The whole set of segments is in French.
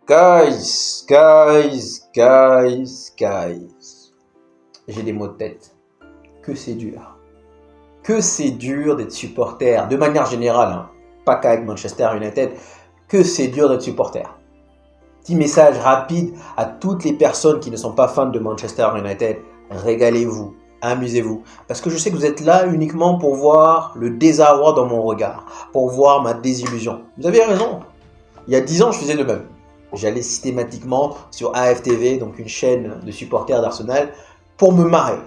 Guys. J'ai des maux de tête. Que c'est dur. Que c'est dur d'être supporter, de manière générale, hein, pas qu'avec Manchester United, que c'est dur d'être supporter. Petit message rapide à toutes les personnes qui ne sont pas fans de Manchester United. Régalez-vous, amusez-vous. Parce que je sais que vous êtes là uniquement pour voir le désarroi dans mon regard, pour voir ma désillusion. Vous avez raison. Il y a 10 ans, je faisais le même. J'allais systématiquement sur AFTV, donc une chaîne de supporters d'Arsenal, pour me marrer.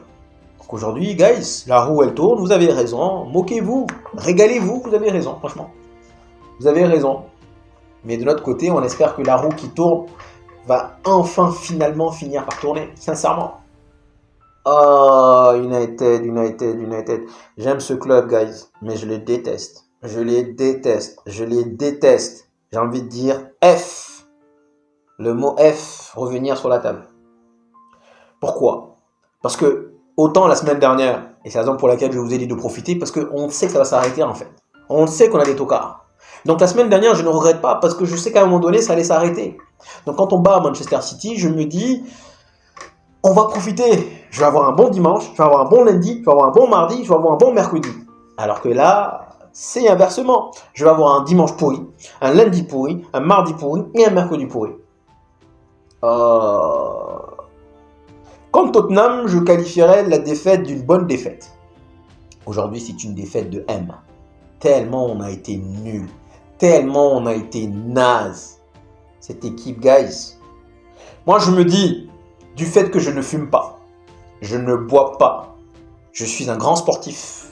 Donc aujourd'hui, guys, la roue elle tourne, vous avez raison, moquez-vous, régalez-vous, vous avez raison, franchement. Vous avez raison. Mais de l'autre côté, on espère que la roue qui tourne va enfin finalement finir par tourner, sincèrement. Oh, United. J'aime ce club, guys, mais je les déteste. J'ai envie de dire F. Le mot F, revenir sur la table. Pourquoi? Parce que, autant la semaine dernière, et c'est la raison pour laquelle je vous ai dit de profiter, parce qu'on sait que ça va s'arrêter en fait. On sait qu'on a des tocards. Donc la semaine dernière, je ne regrette pas, parce que je sais qu'à un moment donné, ça allait s'arrêter. Donc quand on bat à Manchester City, je me dis, on va profiter. Je vais avoir un bon dimanche, je vais avoir un bon lundi, je vais avoir un bon mardi, je vais avoir un bon mercredi. Alors que là, c'est inversement. Je vais avoir un dimanche pourri, un lundi pourri, un mardi pourri et un mercredi pourri. Comme Tottenham, je qualifierais la défaite d'une bonne défaite. Aujourd'hui, c'est une défaite de M. Tellement on a été nul. Tellement on a été naze. Cette équipe, guys. Moi, je me dis, du fait que je ne fume pas, je ne bois pas, je suis un grand sportif.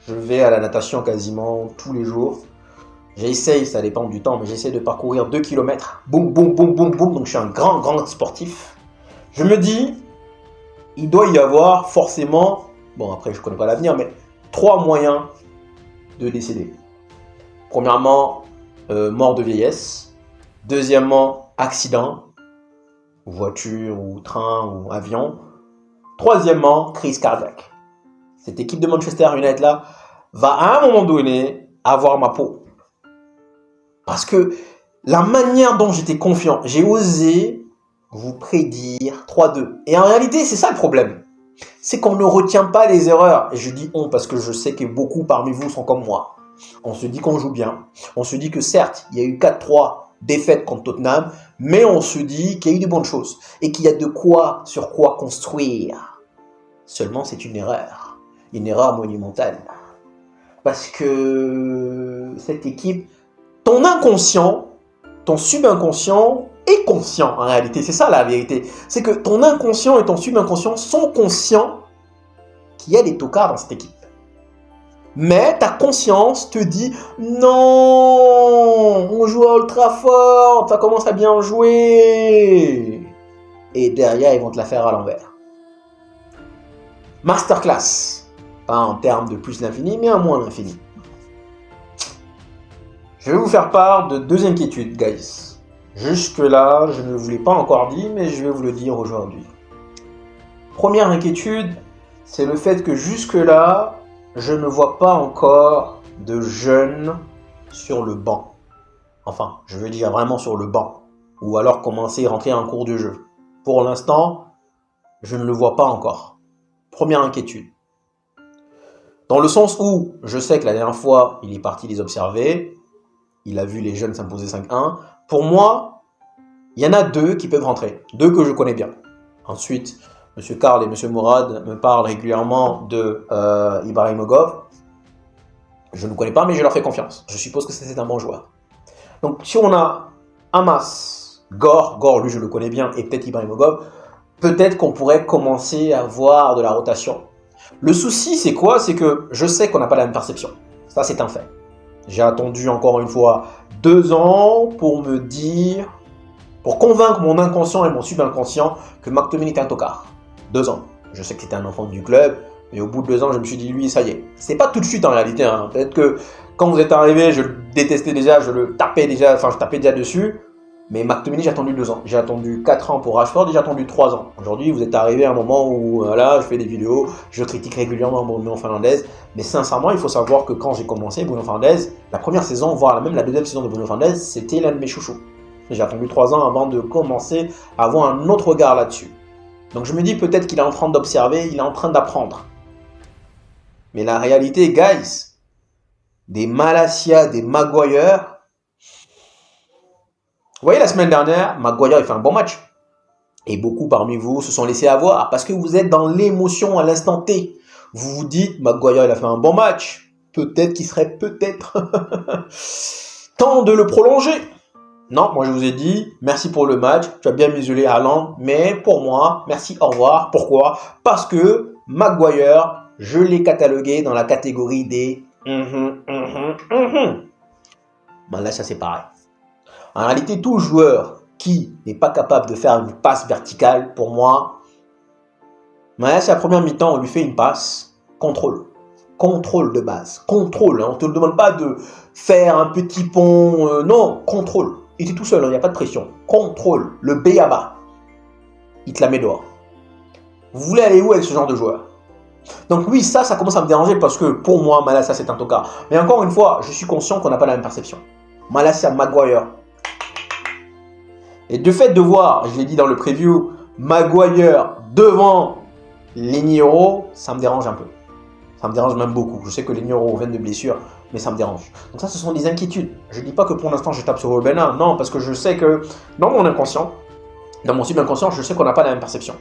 Je vais à la natation quasiment tous les jours. J'essaye, ça dépend du temps, mais j'essaie de parcourir 2 km. Boum. Donc je suis un grand sportif. Je me dis, il doit y avoir forcément, bon après je ne connais pas l'avenir, mais 3 moyens de décéder. Premièrement, mort de vieillesse. Deuxièmement, accident, voiture ou train ou avion. Troisièmement, crise cardiaque. Cette équipe de Manchester United là va à un moment donné avoir ma peau. Parce que la manière dont j'étais confiant, j'ai osé vous prédire 3-2. Et en réalité, c'est ça le problème. C'est qu'on ne retient pas les erreurs. Et je dis on parce que je sais que beaucoup parmi vous sont comme moi. On se dit qu'on joue bien. On se dit que certes, il y a eu 4-3 défaites contre Tottenham, mais on se dit qu'il y a eu de bonnes choses. Et qu'il y a de quoi, sur quoi construire. Seulement, c'est une erreur monumentale. Parce que cette équipe, ton inconscient, ton subinconscient est conscient en réalité. C'est ça la vérité. C'est que ton inconscient et ton subinconscient sont conscients qu'il y a des tocards dans cette équipe. Mais ta conscience te dit non, on joue à Old Trafford, ça commence à bien jouer. Et derrière, ils vont te la faire à l'envers. Masterclass. Pas en termes de plus l'infini, mais à moins l'infini. Je vais vous faire part de 2 inquiétudes, guys. Jusque-là, je ne vous l'ai pas encore dit, mais je vais vous le dire aujourd'hui. Première inquiétude, c'est le fait que jusque-là, je ne vois pas encore de jeunes sur le banc. Enfin, je veux dire vraiment sur le banc. Ou alors commencer à rentrer en cours de jeu. Pour l'instant, je ne le vois pas encore. Première inquiétude. Dans le sens où, je sais que la dernière fois, il est parti les observer. Il a vu les jeunes s'imposer 5-1. Pour moi, il y en a 2 qui peuvent rentrer. 2 que je connais bien. Ensuite, M. Karl et M. Mourad me parlent régulièrement de Ibrahimogov. Je ne connais pas, mais je leur fais confiance. Je suppose que c'est un bon joueur. Donc, si on a Hamas, Gore, lui je le connais bien, et peut-être Ibrahimogov, peut-être qu'on pourrait commencer à voir de la rotation. Le souci, c'est quoi? C'est que je sais qu'on n'a pas la même perception. Ça, c'est un fait. J'ai attendu encore une fois 2 ans pour me dire, pour convaincre mon inconscient et mon subinconscient que McTominay était un tocard. 2 ans. Je sais que c'était un enfant du club, mais au bout de 2 ans, je me suis dit, lui, ça y est. C'est pas tout de suite en réalité. Hein. Peut-être que quand vous êtes arrivé, je le détestais déjà, je tapais déjà dessus. Mais McTominay, j'ai attendu 2 ans. J'ai attendu 4 ans pour Rashford et j'ai attendu 3 ans. Aujourd'hui, vous êtes arrivé à un moment où, là, je fais des vidéos, je critique régulièrement Bruno Fernandes. Mais sincèrement, il faut savoir que quand j'ai commencé, Bruno Fernandes, la première saison, voire même la deuxième saison de Bruno Fernandes, c'était l'un de mes chouchous. J'ai attendu 3 ans avant de commencer à avoir un autre regard là-dessus. Donc je me dis peut-être qu'il est en train d'observer, il est en train d'apprendre. Mais la réalité, guys, des Malacia, des Maguire. Vous voyez, la semaine dernière, Maguire, il fait un bon match. Et beaucoup parmi vous se sont laissés avoir parce que vous êtes dans l'émotion à l'instant T. Vous vous dites, Maguire, il a fait un bon match. Peut-être qu'il serait temps de le prolonger. Non, moi je vous ai dit, merci pour le match. Tu as bien muselé Haaland, mais pour moi, merci, au revoir. Pourquoi? Parce que Maguire, je l'ai catalogué dans la catégorie des Ben là, ça c'est pareil. En réalité, tout joueur qui n'est pas capable de faire une passe verticale, pour moi, là, c'est la première mi-temps, on lui fait une passe, contrôle. Contrôle de base. Contrôle. Hein. On ne te demande pas de faire un petit pont. Non, contrôle. Il était tout seul, il n'y a pas de pression. Contrôle. Le B à bas. Il te la met dehors. Vous voulez aller où avec ce genre de joueur? Donc oui, ça commence à me déranger parce que pour moi, Malacia, c'est un tocard. Mais encore une fois, je suis conscient qu'on n'a pas la même perception. Malacia, Maguire. Et de fait de voir, je l'ai dit dans le preview, Maguire devant Leniero, ça me dérange un peu. Ça me dérange même beaucoup. Je sais que Leniero vient de blessure, mais ça me dérange. Donc ça, ce sont des inquiétudes. Je ne dis pas que pour l'instant, je tape sur Robena. Non, parce que je sais que dans mon inconscient, dans mon subconscient, je sais qu'on n'a pas la même perception.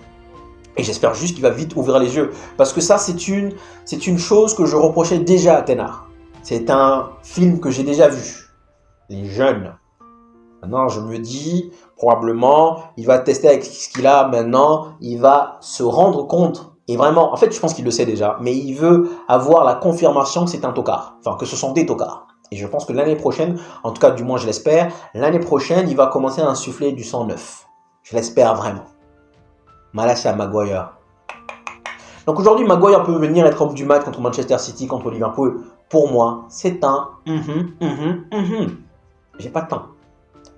Et j'espère juste qu'il va vite ouvrir les yeux. Parce que ça, c'est une chose que je reprochais déjà à Tenard. C'est un film que j'ai déjà vu. Les jeunes. Maintenant, je me dis, probablement, il va tester avec ce qu'il a maintenant. Il va se rendre compte. Et vraiment, en fait, je pense qu'il le sait déjà. Mais il veut avoir la confirmation que c'est un tocard. Enfin, que ce sont des tocards. Et je pense que l'année prochaine, en tout cas, du moins, je l'espère, l'année prochaine, il va commencer à insuffler du sang neuf. Je l'espère vraiment. Malacia, Maguire. Donc aujourd'hui, Maguire peut venir être homme du match contre Manchester City, contre Liverpool. Pour moi, c'est un J'ai pas de temps.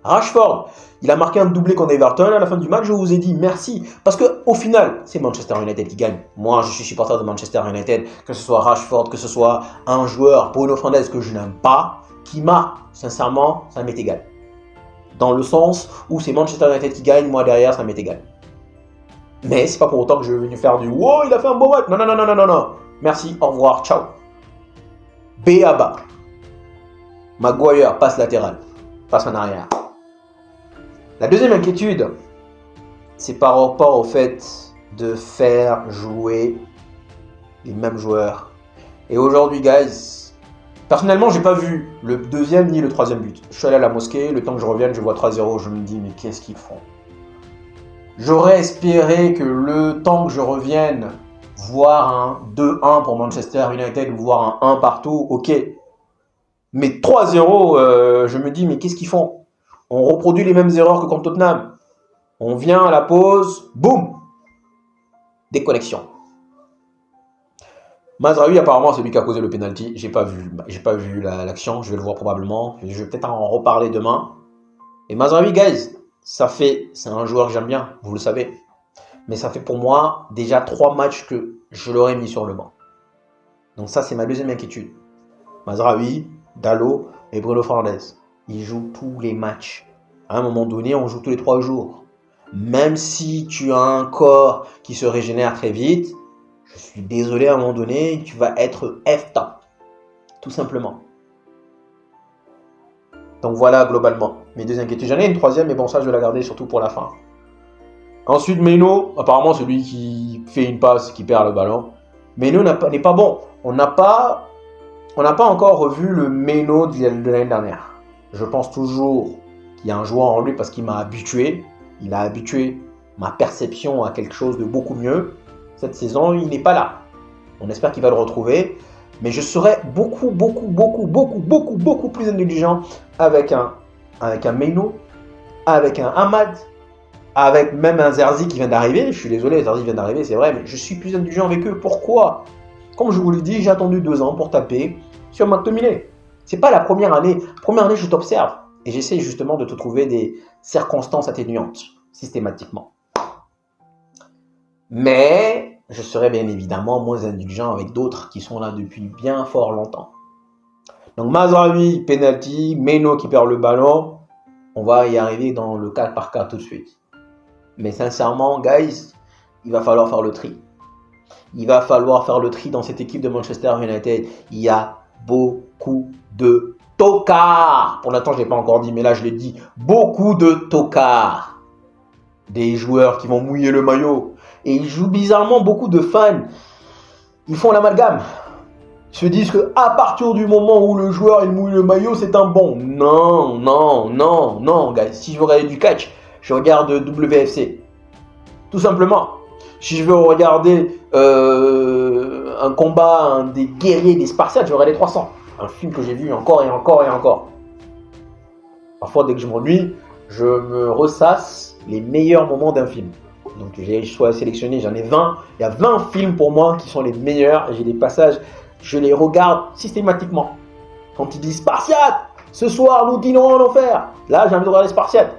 Rashford, il a marqué un doublé contre Everton à la fin du match. Je vous ai dit merci. Parce qu'au final, c'est Manchester United qui gagne. Moi, je suis supporter de Manchester United. Que ce soit Rashford, que ce soit un joueur, Bruno Fernandes, que je n'aime pas, qui marque, sincèrement, ça m'est égal. Dans le sens où c'est Manchester United qui gagne, moi derrière, ça m'est égal. Mais c'est pas pour autant que je vais venir faire du wow, il a fait un bon match. Non. Merci, au revoir, ciao. B à bas. Maguire, passe latérale. Passe en arrière. La deuxième inquiétude, c'est par rapport au fait de faire jouer les mêmes joueurs. Et aujourd'hui, guys, personnellement, j'ai pas vu le deuxième ni le troisième but. Je suis allé à la mosquée, le temps que je revienne, je vois 3-0. Je me dis, mais qu'est-ce qu'ils font? J'aurais espéré que le temps que je revienne, voir un 2-1 pour Manchester United ou voir un 1 partout, ok. Mais 3-0, je me dis, mais qu'est-ce qu'ils font? On reproduit les mêmes erreurs que contre Tottenham. On vient à la pause, boum, déconnexion. Mazraoui, apparemment, c'est lui qui a causé le penalty. J'ai pas vu l'action, je vais le voir probablement. Je vais peut-être en reparler demain. Et Mazraoui, guys, c'est un joueur que j'aime bien, vous le savez. Mais ça fait pour moi déjà 3 matchs que je l'aurais mis sur le banc. Donc ça, c'est ma deuxième inquiétude. Mazraoui, Dalot et Bruno Fernandes. Ils jouent tous les matchs. À un moment donné, on joue tous les 3 jours. Même si tu as un corps qui se régénère très vite, je suis désolé, à un moment donné, tu vas être F-top. Tout simplement. Donc voilà, globalement, mes 2 inquiétudes. J'en ai une troisième, mais bon, ça, je vais la garder surtout pour la fin. Ensuite, Meno, apparemment, celui qui fait une passe, qui perd le ballon. Meno n'est pas bon. On n'a pas encore revu le Meno de l'année dernière. Je pense toujours qu'il y a un joueur en lui parce qu'il m'a habitué. Il a habitué ma perception à quelque chose de beaucoup mieux. Cette saison, il n'est pas là. On espère qu'il va le retrouver. Mais je serais beaucoup plus indulgent avec un Meno, avec un Ahmad, avec même un Zerzi qui vient d'arriver. Je suis désolé, Zerzi vient d'arriver, c'est vrai, mais je suis plus indulgent avec eux. Pourquoi? Comme je vous l'ai dit, j'ai attendu 2 ans pour taper sur McTominay. C'est pas la première année. Première année, je t'observe. Et j'essaie justement de te trouver des circonstances atténuantes, systématiquement. Mais je serai bien évidemment moins indulgent avec d'autres qui sont là depuis bien fort longtemps. Donc Mazraoui, penalty, Meno qui perd le ballon. On va y arriver dans le cas par cas tout de suite. Mais sincèrement, guys, il va falloir faire le tri. Il va falloir faire le tri dans cette équipe de Manchester United. Il y a beaucoup de tocards. Pour l'instant, je ne l'ai pas encore dit, mais là, je l'ai dit. Beaucoup de tocards. Des joueurs qui vont mouiller le maillot. Et ils jouent bizarrement, beaucoup de fans. Ils font l'amalgame. Ils se disent qu'à partir du moment où le joueur il mouille le maillot, c'est un bon. Non, non, non, non, guys. Si je veux regarder du catch, je regarde WFC. Tout simplement. Si je veux regarder un combat des guerriers, des Spartiates, je vais regarder 300. Un film que j'ai vu encore et encore et encore. Parfois, dès que je m'ennuie, je me ressasse les meilleurs moments d'un film. Donc, j'ai sélectionné, j'en ai 20. Il y a 20 films pour moi qui sont les meilleurs. J'ai des passages, je les regarde systématiquement. Quand ils disent Spartiate, ce soir nous dînerons en enfer. Là, j'ai envie de regarder Spartiate.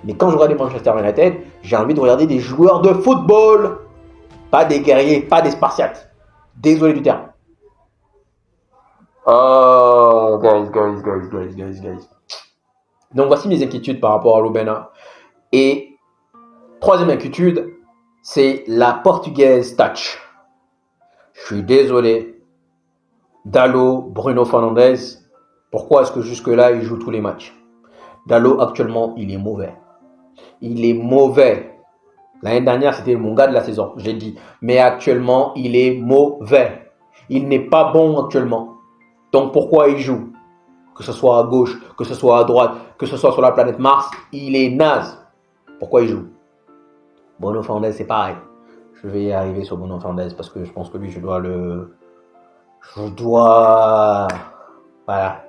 Mais quand je regarde Manchester United, j'ai envie de regarder des joueurs de football. Pas des guerriers, pas des Spartiates. Désolé du terme. Oh, guys. Donc, voici mes inquiétudes par rapport à l'Obena. Et troisième inquiétude, c'est la portugaise Touch. Je suis désolé. Dalot, Bruno Fernandes, pourquoi est-ce que jusque-là, il joue tous les matchs? Dalot, actuellement, il est mauvais. Il est mauvais. L'année dernière, c'était mon gars de la saison, j'ai dit. Mais actuellement, il est mauvais. Il n'est pas bon actuellement. Donc pourquoi il joue? Que ce soit à gauche, que ce soit à droite, que ce soit sur la planète Mars, il est naze. Pourquoi il joue? Bruno Fernandes, c'est pareil. Je vais y arriver sur Bruno Fernandes parce que je pense que lui, je dois... Voilà.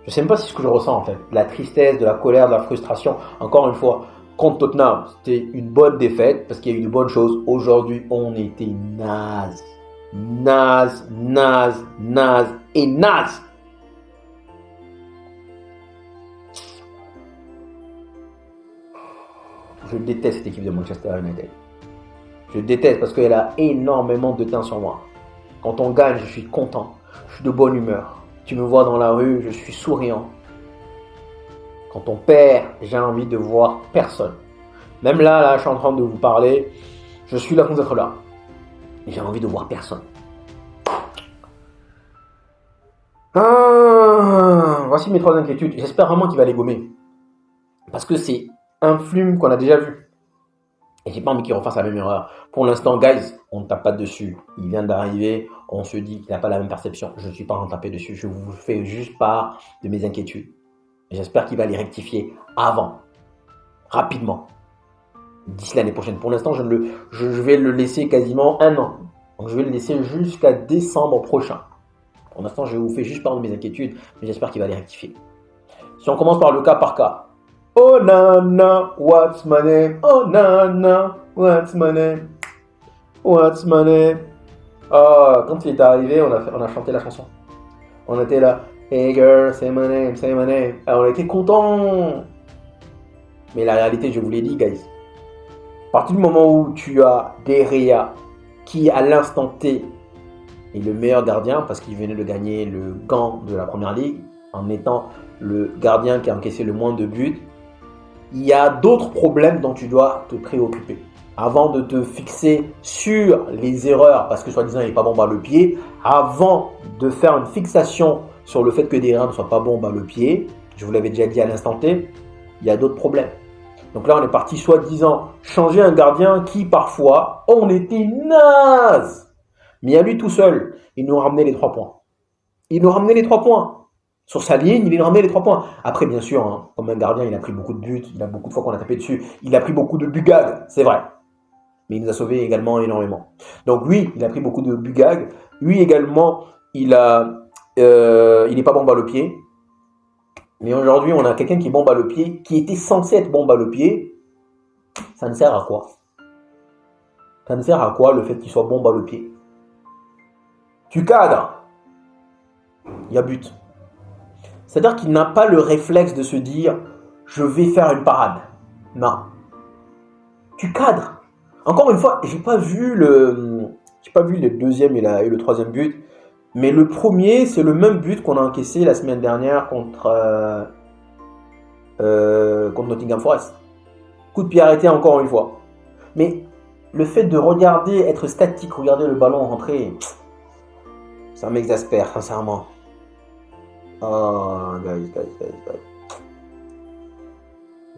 Je sais même pas si c'est ce que je ressens en fait. De la tristesse, de la colère, de la frustration. Encore une fois, contre Tottenham, c'était une bonne défaite parce qu'il y a eu de bonnes choses. Aujourd'hui, on était naze. Naze et naze. Je déteste cette équipe de Manchester United. Je déteste parce qu'elle a énormément de temps sur moi. Quand on gagne, je suis content. Je suis de bonne humeur. Tu me vois dans la rue, je suis souriant. Quand on perd, j'ai envie de voir personne. Même là, je suis en train de vous parler. Je suis là sans être là. J'ai envie de voir personne. Voici mes trois inquiétudes. J'espère vraiment qu'il va les gommer. Parce que c'est un flume qu'on a déjà vu. Et j'ai pas envie qu'il refasse la même erreur. Pour l'instant, guys, on ne tape pas dessus. Il vient d'arriver. On se dit qu'il n'a pas la même perception. Je ne suis pas en train de taper dessus. Je vous fais juste part de mes inquiétudes. J'espère qu'il va les rectifier avant. Rapidement. D'ici l'année prochaine. Pour l'instant, je vais le laisser quasiment 1 an. Donc, je vais le laisser jusqu'à décembre prochain. Pour l'instant, je vous fais juste part de mes inquiétudes. Mais j'espère qu'il va les rectifier. Si on commence par le cas par cas. Oh nana, what's my name? Oh nana, what's my name? What's my name? Oh, quand il est arrivé, on a chanté la chanson. On était là. Hey girl, say my name, say my name. Alors, on était contents. Mais la réalité, je vous l'ai dit, guys. À partir du moment où tu as De Gea, qui à l'instant T est le meilleur gardien, parce qu'il venait de gagner le gant de la première ligue, en étant le gardien qui a encaissé le moins de buts, il y a d'autres problèmes dont tu dois te préoccuper. Avant de te fixer sur les erreurs, parce que soi-disant il n'est pas bon balle au pied, avant de faire une fixation sur le fait que des erreurs ne soient pas bons balle au pied, je vous l'avais déjà dit à l'instant T, il y a d'autres problèmes. Donc là, on est parti soi-disant changer un gardien qui parfois, on était naze. Mais à lui tout seul, il nous ramenait les 3 points. Il nous ramenait les 3 points. Sur sa ligne, il nous ramenait les 3 points. Après, bien sûr, hein, comme un gardien, il a pris beaucoup de buts. Il a beaucoup de fois qu'on a tapé dessus. Il a pris beaucoup de buts gags, c'est vrai. Mais il nous a sauvés également énormément. Donc oui, il a pris beaucoup de buts gags. Lui également, il n'est pas bon balle au pied. Mais aujourd'hui, on a quelqu'un qui est bon balle au pied, qui était censé être bon balle au pied. Ça ne sert à quoi? Ça ne sert à quoi le fait qu'il soit bon balle au pied? Tu cadres. Il y a but. C'est-à-dire qu'il n'a pas le réflexe de se dire « je vais faire une parade ». Non. Tu cadres. Encore une fois, j'ai pas vu le deuxième et le troisième but, mais le premier, c'est le même but qu'on a encaissé la semaine dernière contre contre Nottingham Forest. Coup de pied arrêté encore une fois. Mais le fait de regarder, être statique, regarder le ballon rentrer, ça m'exaspère, sincèrement. Oh, guys.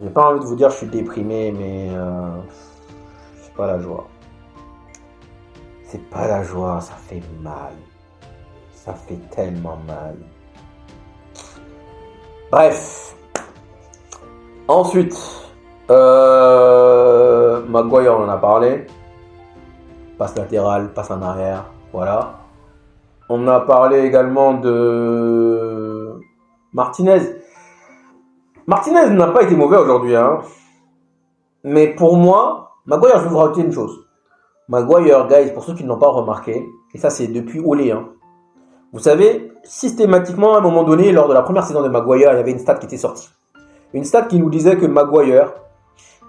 J'ai pas envie de vous dire que je suis déprimé, mais c'est pas la joie. C'est pas la joie, ça fait mal. Ça fait tellement mal. Bref. Ensuite, Maguire, on en a parlé. Passe latérale, passe en arrière. Voilà. On a parlé également de Martinez. Martinez n'a pas été mauvais aujourd'hui. Hein. Mais pour moi, Maguire, je vais vous rajouter une chose. Maguire, guys, pour ceux qui ne l'ont pas remarqué, et ça c'est depuis Olé. Hein. Vous savez, systématiquement, à un moment donné, lors de la première saison de Maguire, il y avait une stat qui était sortie. Une stat qui nous disait que Maguire,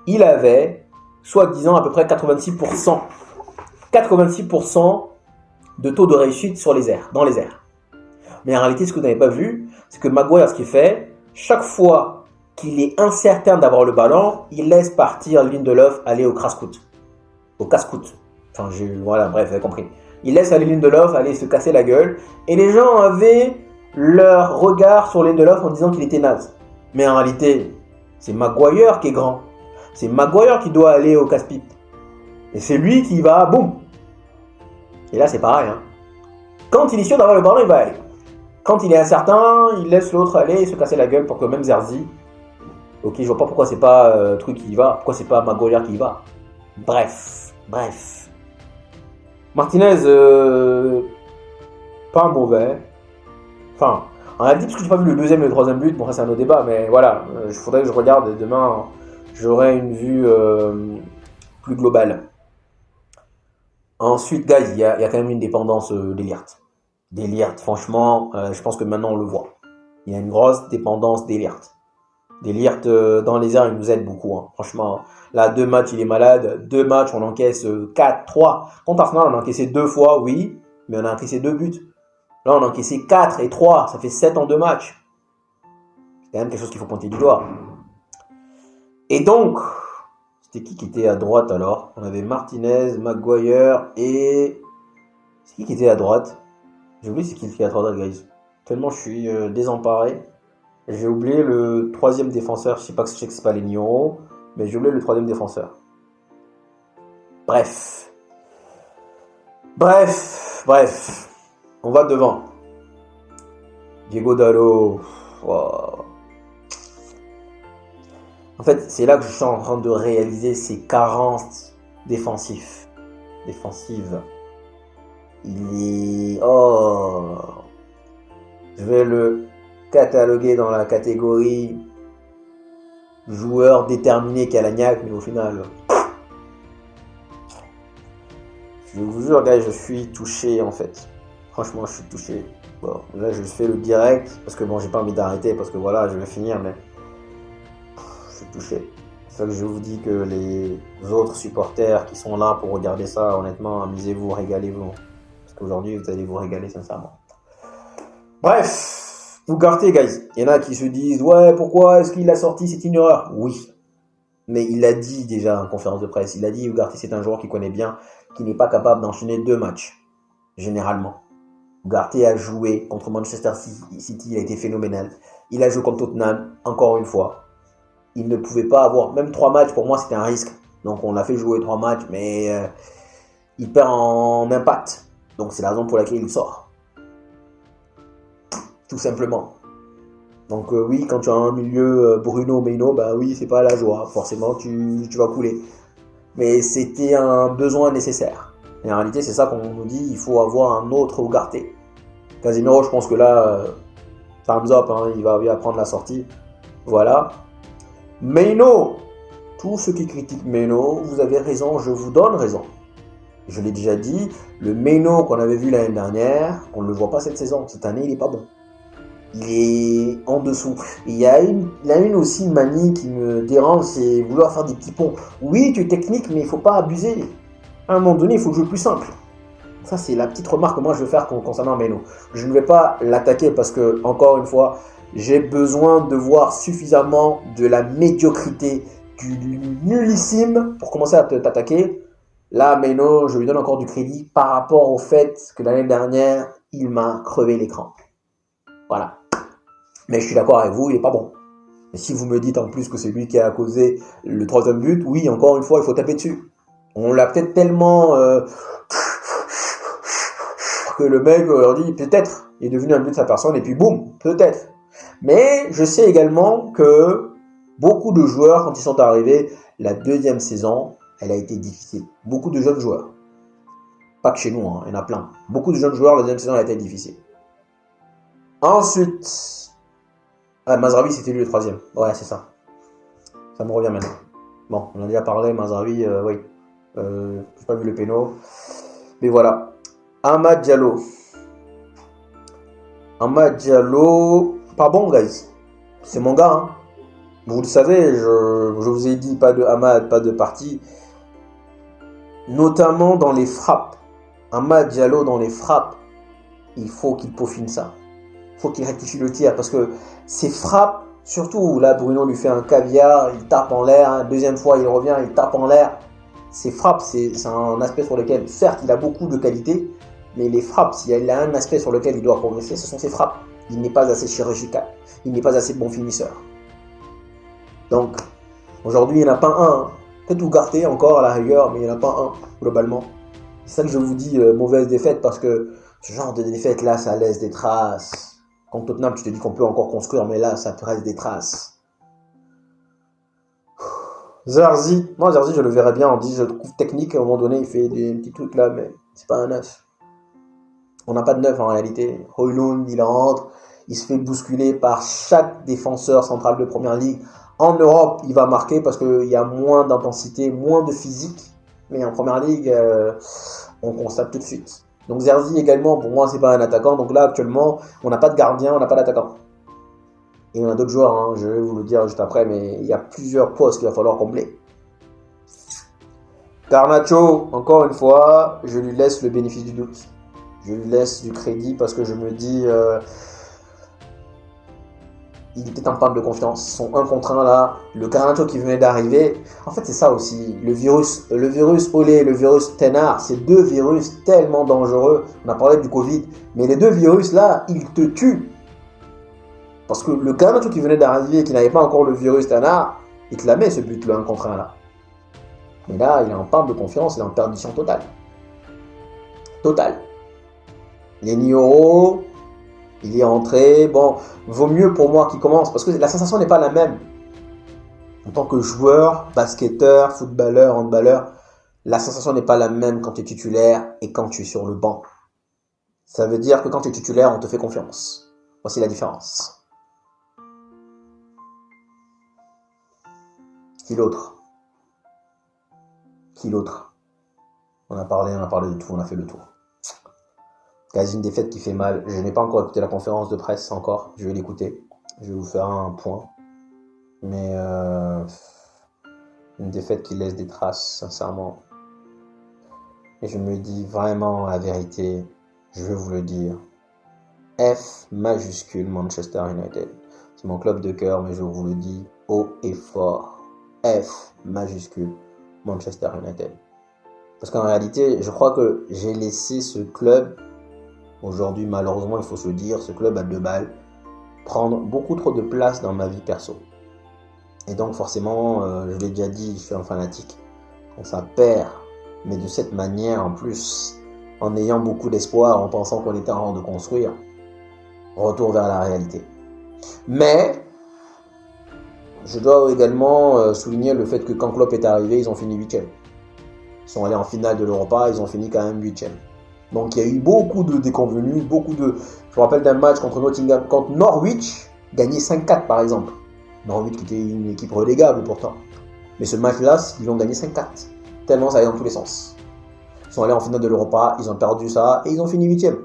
il avait, soi-disant, à peu près 86% de taux de réussite sur les airs, dans les airs. Mais en réalité, ce que vous n'avez pas vu, c'est que Maguire, ce qu'il fait, chaque fois qu'il est incertain d'avoir le ballon, il laisse partir Lindelof aller au casse-croûte. Au casse-croûte. Enfin, voilà, bref, vous avez compris. Il laisse aller Lindelof aller se casser la gueule. Et les gens avaient leur regard sur Lindelof en disant qu'il était naze. Mais en réalité, c'est Maguire qui est grand. C'est Maguire qui doit aller au casse-pipe. Et c'est lui qui va, boum. Et là, c'est pareil. Hein. Quand il est sûr d'avoir le ballon, il va aller. Quand il est incertain, il laisse l'autre aller se casser la gueule pour que même Zerzi. Ok, je vois pas pourquoi c'est pas truc qui y va. Pourquoi c'est pas Maguire qui y va. Bref. Martinez, pas mauvais. Enfin, on a dit parce que j'ai pas vu le deuxième et le troisième but. Bon, ça c'est un autre débat, mais voilà. Il faudrait que je regarde et demain, j'aurai une vue plus globale. Ensuite, guys, il y a quand même une dépendance d'Eliart. D'Eliart, franchement, je pense que maintenant on le voit. Il y a une grosse dépendance d'Eliart. D'Eliart dans les airs, il nous aide beaucoup. Hein. Franchement, là, 2 matchs, il est malade. 2 matchs, on encaisse 4, 3. Contre Arsenal, on a encaissé 2 fois, oui, mais on a encaissé 2 buts. Là, on a encaissé 4 et 3. Ça fait 7 en 2 matchs. C'est quand même quelque chose qu'il faut pointer du doigt. Et donc, c'était qui était à droite alors? On avait Martinez, Maguire et... C'est qui était à droite? J'ai oublié c'est qui était à droite, guys. Tellement je suis désemparé. J'ai oublié le 3e défenseur. Je sais que c'est pas les Nioro, mais j'ai oublié le 3e défenseur. Bref. On va devant. Diego Dalot. Wow. En fait, c'est là que je suis en train de réaliser ses carences défensives. Il est... Oh. Je vais le cataloguer dans la catégorie joueur déterminé Calagnac, mais au final... Je vous jure, gars, je suis touché en fait. Franchement, je suis touché. Bon, là, je fais le direct parce que bon, j'ai pas envie d'arrêter parce que voilà, je vais finir, mais je suis touché. C'est ça que je vous dis que les autres supporters qui sont là pour regarder ça, honnêtement, amusez-vous, régalez-vous. Parce qu'aujourd'hui, vous allez vous régaler sincèrement. Bref, Ugarte, guys. Il y en a qui se disent, ouais, pourquoi est-ce qu'il l'a sorti, c'est une erreur. Oui. Mais il l'a dit déjà en conférence de presse. Il a dit, Ugarte, c'est un joueur qu'il connaît bien, qui n'est pas capable d'enchaîner 2 matchs, généralement. Ugarte a joué contre Manchester City, il a été phénoménal. Il a joué contre Tottenham, encore une fois. Il ne pouvait pas avoir, même 3 matchs, pour moi, c'était un risque. Donc on l'a fait jouer 3 matchs, mais il perd en impact. Donc c'est la raison pour laquelle il sort. Tout simplement. Donc oui, quand tu as un milieu Bruno Meino, bah oui, c'est pas la joie. Forcément, tu vas couler. Mais c'était un besoin nécessaire. Et en réalité, c'est ça qu'on nous dit, il faut avoir un autre Ugarte. Casemiro, je pense que là, thumbs up, hein, il va prendre la sortie. Voilà. Meino, tous ceux qui critiquent Meino, vous avez raison, je vous donne raison. Je l'ai déjà dit, le Meino qu'on avait vu l'année dernière, on ne le voit pas cette saison. Cette année, il n'est pas bon. Il est en dessous. Il y a une aussi manie qui me dérange, c'est vouloir faire des petits ponts. Oui, tu es technique, mais il ne faut pas abuser. À un moment donné, il faut jouer plus simple. Ça, c'est la petite remarque que moi je veux faire concernant Meino. Je ne vais pas l'attaquer parce que, encore une fois, J'ai besoin de voir suffisamment de la médiocrité, du nullissime pour commencer à t'attaquer. Là, Meno, je lui donne encore du crédit par rapport au fait que l'année dernière, il m'a crevé l'écran. Voilà. Mais je suis d'accord avec vous, il n'est pas bon. Et si vous me dites en plus que c'est lui qui a causé le troisième but, oui, encore une fois, il faut taper dessus. On l'a peut-être tellement que le mec leur dit peut-être, il est devenu un but de sa personne et puis boum, peut-être. Mais je sais également que beaucoup de joueurs, quand ils sont arrivés, la deuxième saison, elle a été difficile. Beaucoup de jeunes joueurs. Pas que chez nous, hein, il y en a plein. Beaucoup de jeunes joueurs, la deuxième saison a été difficile. Ensuite, Mazraoui, c'était lui le troisième. Ouais, c'est ça. Ça me revient maintenant. Bon, on en a déjà parlé, Mazraoui, oui. J'ai pas vu le péno. Mais voilà. Amad Diallo. Amad Diallo, pas bon, guys. C'est mon gars, hein. Vous le savez, je vous ai dit, pas de Amad, pas de parti. Notamment dans les frappes. Amad Diallo, dans les frappes, il faut qu'il peaufine ça. Il faut qu'il rectifie le tir parce que ses frappes, surtout là, Bruno lui fait un caviar, il tape en l'air. Deuxième fois, il revient, il tape en l'air. Ses frappes, c'est un aspect sur lequel, certes, il a beaucoup de qualités, mais les frappes, s'il y a un aspect sur lequel il doit progresser, ce sont ses frappes. Il n'est pas assez chirurgical. Il n'est pas assez bon finisseur. Donc, aujourd'hui, il n'y en a pas un. Peut-être Ugarte encore à la rigueur, mais il n'y en a pas un, globalement. C'est ça que je vous dis, mauvaise défaite, parce que ce genre de défaite-là, ça laisse des traces. Contre Tottenham, tu te dis qu'on peut encore construire, mais là, ça reste des traces. Zerzi, moi Zerzi, je le verrais bien, on dit, je le trouve technique, à un moment donné, il fait des petits trucs là, mais c'est pas un neuf. On n'a pas de neuf en réalité. Højlund, il entre, il se fait bousculer par chaque défenseur central de Première Ligue. En Europe, il va marquer parce qu'il y a moins d'intensité, moins de physique. Mais en Première Ligue, on constate tout de suite. Donc Zerzi également, pour moi, c'est pas un attaquant. Donc là, actuellement, on n'a pas de gardien, on n'a pas d'attaquant. Et on a d'autres joueurs, hein, je vais vous le dire juste après, mais il y a plusieurs postes qu'il va falloir combler. Garnacho, encore une fois, je lui laisse le bénéfice du doute. Je lui laisse du crédit parce que je me dis, il était en panne de confiance. Son 1 contre 1 là, le Garnacho qui venait d'arriver, en fait c'est ça aussi, le virus Olé, le virus Ténard, c'est deux virus tellement dangereux. On a parlé du Covid, mais les deux virus là, ils te tuent. Parce que le Garnacho qui venait d'arriver, qui n'avait pas encore le virus Ténard, il te la met ce but le 1 contre 1 là. Mais là, il est en panne de confiance, il est en perdition totale. Totale. Les Nioro, il est entré. Bon, vaut mieux pour moi qu'il commence parce que la sensation n'est pas la même. En tant que joueur, basketteur, footballeur, handballeur, la sensation n'est pas la même quand tu es titulaire et quand tu es sur le banc. Ça veut dire que quand tu es titulaire, on te fait confiance. Voici la différence. Qui l'autre? Qui l'autre? On a parlé de tout, on a fait le tour. Quasi une défaite qui fait mal. Je n'ai pas encore écouté la conférence de presse encore. Je vais l'écouter. Je vais vous faire un point. Mais une défaite qui laisse des traces, sincèrement. Et je me dis vraiment la vérité. Je vais vous le dire. F majuscule Manchester United. C'est mon club de cœur, mais je vous le dis haut et fort. F majuscule Manchester United. Parce qu'en réalité, je crois que j'ai laissé ce club, aujourd'hui malheureusement il faut se le dire, ce club à 2 balles, prendre beaucoup trop de place dans ma vie perso. Et donc forcément, je l'ai déjà dit, je suis un fanatique. Quand ça perd, mais de cette manière en plus, en ayant beaucoup d'espoir, en pensant qu'on était en train de construire, retour vers la réalité. Mais je dois également souligner le fait que quand Klopp est arrivé, ils ont fini 8e. Ils sont allés en finale de l'Europa, ils ont fini quand même 8e. Donc il y a eu beaucoup de déconvenus, beaucoup de... Je me rappelle d'un match contre Norwich, gagné 5-4 par exemple. Norwich qui était une équipe relégable pourtant. Mais ce match-là, ils l'ont gagné 5-4. Tellement ça allait dans tous les sens. Ils sont allés en finale de l'Europa, ils ont perdu ça et ils ont fini 8e.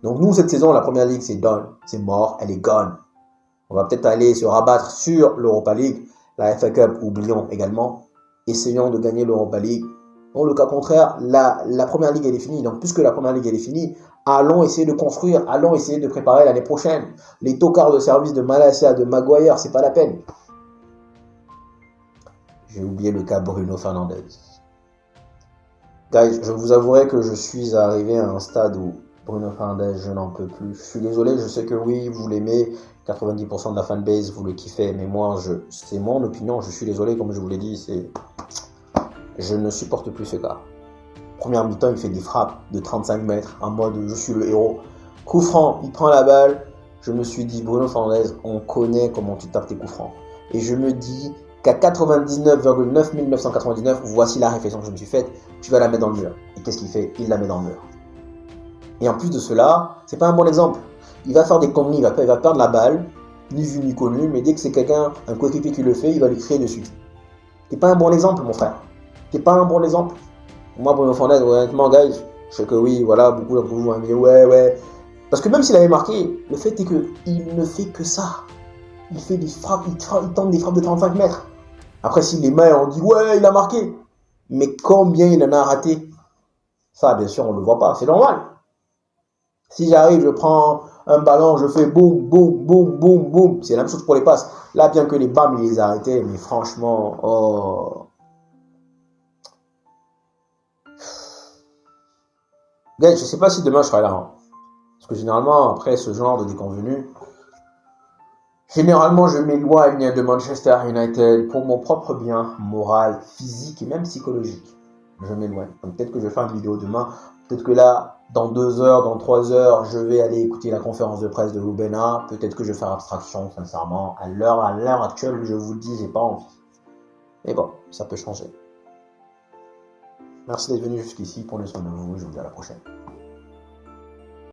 Donc nous, cette saison, la Première Ligue, c'est done, c'est mort, elle est gone. On va peut-être aller se rabattre sur l'Europa League, la FA Cup, oublions également. Essayons de gagner l'Europa League. Dans le cas contraire, la Première Ligue, elle est finie. Donc, puisque la Première Ligue, elle est finie, Allons essayer de construire, allons essayer de préparer l'année prochaine. Les tocards de service de Malacia, de Maguire, c'est pas la peine. J'ai oublié le cas Bruno Fernandes. Guys, je vous avouerai que je suis arrivé à un stade où Bruno Fernandes, je n'en peux plus. Je suis désolé, je sais que oui, vous l'aimez, 90% de la fanbase, vous le kiffez, mais moi, c'est mon opinion, je suis désolé, comme je vous l'ai dit, je ne supporte plus ce gars. Première mi-temps, il fait des frappes de 35 mètres, en mode je suis le héros. Coup franc, il prend la balle. Je me suis dit, Bruno Fernandes, on connaît comment tu tapes tes coups francs. Et je me dis qu'à 99,9999, voici la réflexion que je me suis faite, tu vas la mettre dans le mur. Et qu'est-ce qu'il fait? Il la met dans le mur. Et en plus de cela, c'est pas un bon exemple. Il va faire des conneries, il va perdre la balle, ni vu ni connu, mais dès que c'est quelqu'un, un coéquipier qui le fait, il va lui crier dessus. T'es pas un bon exemple, mon frère. T'es pas un bon exemple. Moi, Bruno Fernandes, honnêtement, guys, je sais que oui, voilà, beaucoup d'entre vous vont me dire ouais. Parce que même s'il avait marqué, le fait est qu'il ne fait que ça. Il fait des frappes, il tente des frappes de 35 mètres. Après, s'il est mal, on dit ouais, il a marqué. Mais combien il en a raté? Ça, bien sûr, on ne le voit pas. C'est normal. Si j'arrive, je prends un ballon, je fais boum, boum, boum, boum, boum. C'est la même chose pour les passes. Là, bien que les bams, il les a arrêtés, mais franchement, oh. Guys, je sais pas si demain je serai là. Hein. Parce que généralement, après ce genre de déconvenu, généralement je m'éloigne de Manchester United pour mon propre bien moral, physique et même psychologique. Je m'éloigne. Peut-être que je vais faire une vidéo demain. Peut-être que là, dans 2 heures, dans 3 heures, je vais aller écouter la conférence de presse de Rubena. Peut-être que je vais faire abstraction, sincèrement. À l'heure actuelle, je vous le dis, j'ai pas envie. Mais bon, ça peut changer. Merci d'être venu jusqu'ici. Prenez soin de vous. Je vous dis à la prochaine.